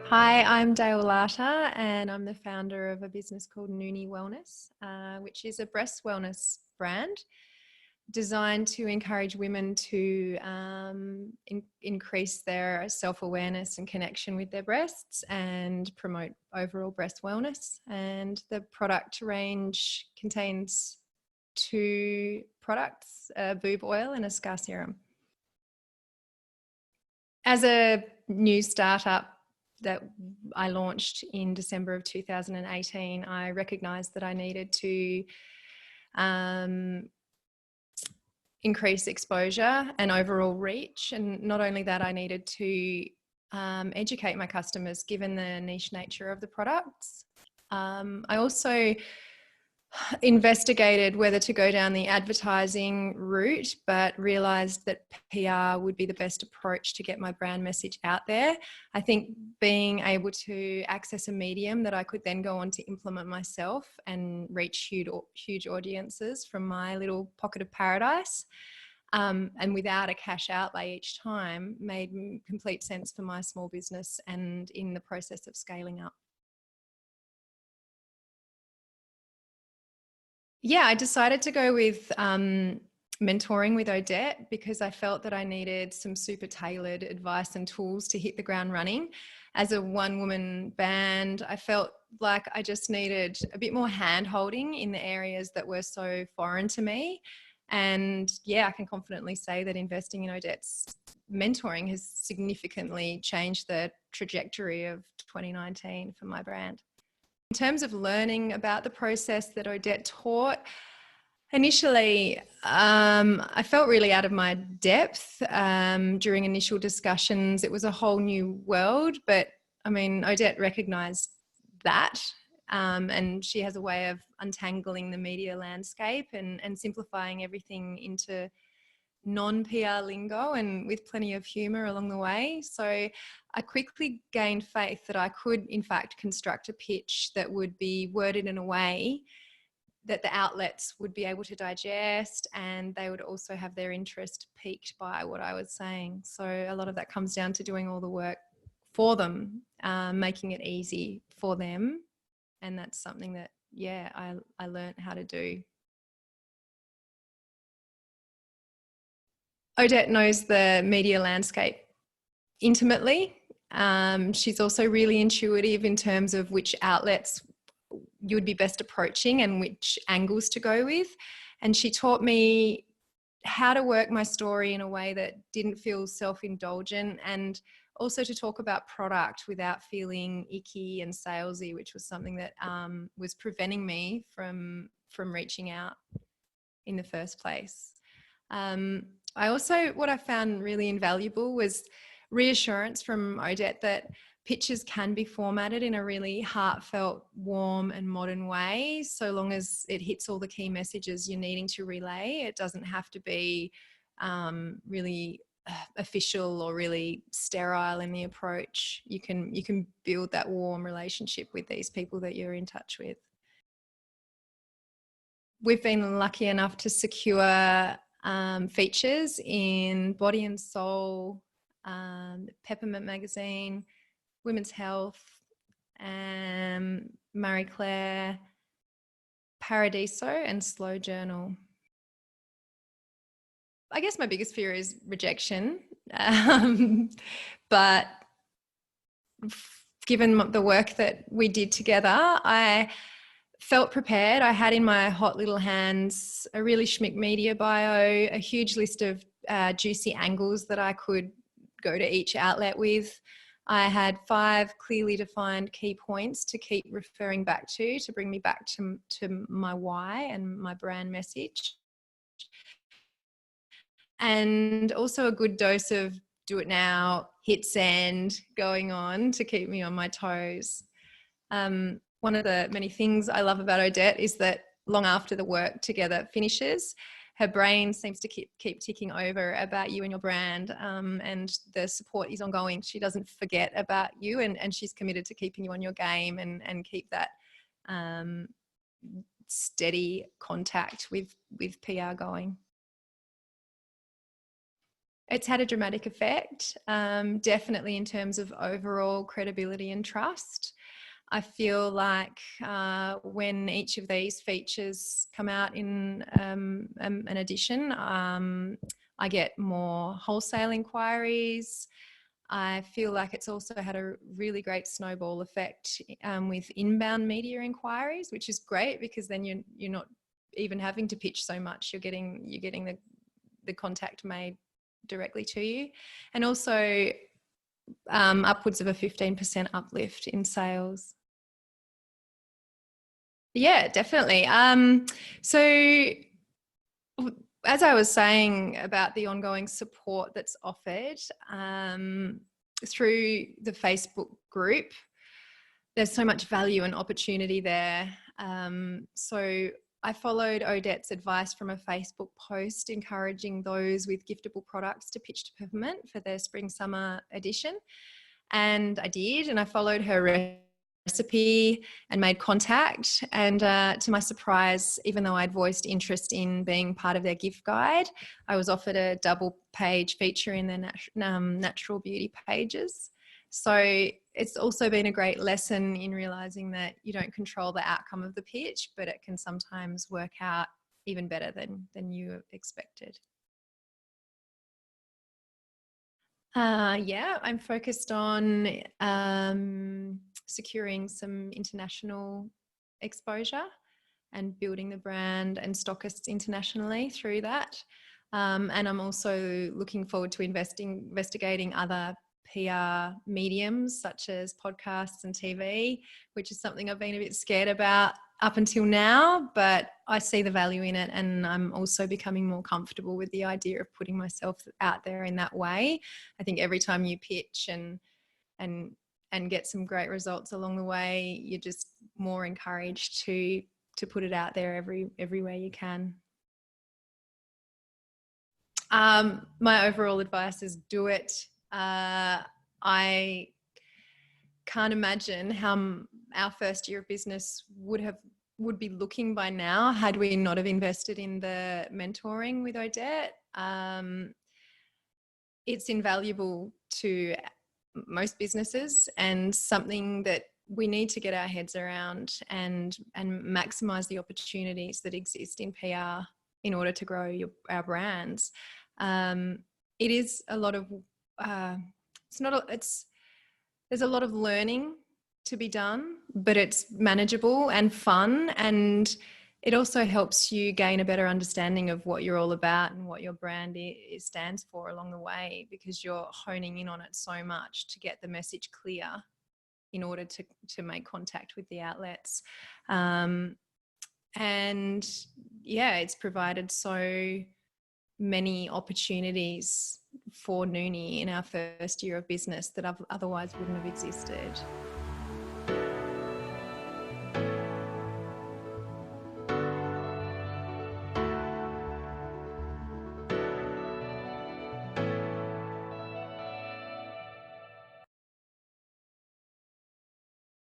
Hi, I'm Dayle Larter and I'm the founder of a business called Nuni Wellness, which is a breast wellness brand designed to encourage women to increase their self-awareness and connection with their breasts and promote overall breast wellness. And the product range contains two products, a boob oil and a scar serum. As a new startup that I launched in December of 2018, I recognised that I needed to increase exposure and overall reach. And not only that, I needed to educate my customers given the niche nature of the products. I also investigated whether to go down the advertising route, but realized that PR would be the best approach to get my brand message out there. I think being able to access a medium that I could then go on to implement myself and reach huge audiences from my little pocket of paradise, and without a cash outlay each time, made complete sense for my small business and in the process of scaling up. Yeah, I decided to go with mentoring with Odette because I felt that I needed some super tailored advice and tools to hit the ground running. As a one-woman band, I felt like I just needed a bit more hand-holding in the areas that were so foreign to me. And yeah, I can confidently say that investing in Odette's mentoring has significantly changed the trajectory of 2019 for my brand. In terms of learning about the process that Odette taught, initially, I felt really out of my depth during initial discussions. It was a whole new world, but I mean, Odette recognised that, and she has a way of untangling the media landscape and simplifying everything into non-PR lingo and with plenty of humour along the way. So I quickly gained faith that I could, in fact, construct a pitch that would be worded in a way that the outlets would be able to digest, and they would also have their interest piqued by what I was saying. So a lot of that comes down to doing all the work for them, making it easy for them. And that's something that, yeah, I learned how to do. Odette knows the media landscape intimately. She's also really intuitive in terms of which outlets you would be best approaching and which angles to go with. And she taught me how to work my story in a way that didn't feel self-indulgent, and also to talk about product without feeling icky and salesy, which was something that was preventing me from reaching out in the first place. What I found really invaluable was reassurance from Odette that pictures can be formatted in a really heartfelt, warm and modern way, so long as it hits all the key messages you're needing to relay. It doesn't have to be really official or really sterile in the approach. You can build that warm relationship with these people that you're in touch with. We've been lucky enough to secure features in Body and Soul, Peppermint Magazine, Women's Health, Marie Claire, Paradiso and Slow Journal. I guess my biggest fear is rejection, but given the work that we did together, I felt prepared. I had in my hot little hands a really schmick media bio, a huge list of juicy angles that I could go to each outlet with. I had 5 clearly defined key points to keep referring back to bring me back to my why and my brand message. And also a good dose of do it now, hit send going on to keep me on my toes. One of the many things I love about Odette is that long after the work together finishes, her brain seems to keep ticking over about you and your brand, and the support is ongoing. She doesn't forget about you, and she's committed to keeping you on your game and keep that steady contact with PR going. It's had a dramatic effect, definitely in terms of overall credibility and trust. I feel like when each of these features come out in an edition, I get more wholesale inquiries. I feel like it's also had a really great snowball effect with inbound media inquiries, which is great because then you're not even having to pitch so much. You're getting the contact made directly to you, and also upwards of a 15% uplift in sales. Yeah, definitely. So as I was saying about the ongoing support that's offered through the Facebook group, there's so much value and opportunity there. So I followed Odette's advice from a Facebook post encouraging those with giftable products to pitch to Peppermint for their spring-summer edition. And I did, and I followed her recipe and made contact. And to my surprise, even though I'd voiced interest in being part of their gift guide, I was offered a double page feature in their natural beauty pages. So it's also been a great lesson in realizing that you don't control the outcome of the pitch, but it can sometimes work out even better than you expected. Yeah, I'm focused on securing some international exposure and building the brand and stockists internationally through that. And I'm also looking forward to investigating other PR mediums such as podcasts and TV, which is something I've been a bit scared about up until now, but I see the value in it, and I'm also becoming more comfortable with the idea of putting myself out there in that way. I think every time you pitch and get some great results along the way, you're just more encouraged to put it out there everywhere you can. My overall advice is do it. I can't imagine how our first year of business would be looking by now had we not have invested in the mentoring with Odette. It's invaluable to most businesses and something that we need to get our heads around and maximize the opportunities that exist in PR in order to grow our brands. It is a lot of there's a lot of learning to be done, but it's manageable and fun, and it also helps you gain a better understanding of what you're all about and what your brand stands for along the way, because you're honing in on it so much to get the message clear in order to make contact with the outlets. And yeah, it's provided so many opportunities for Nuni in our first year of business that otherwise wouldn't have existed.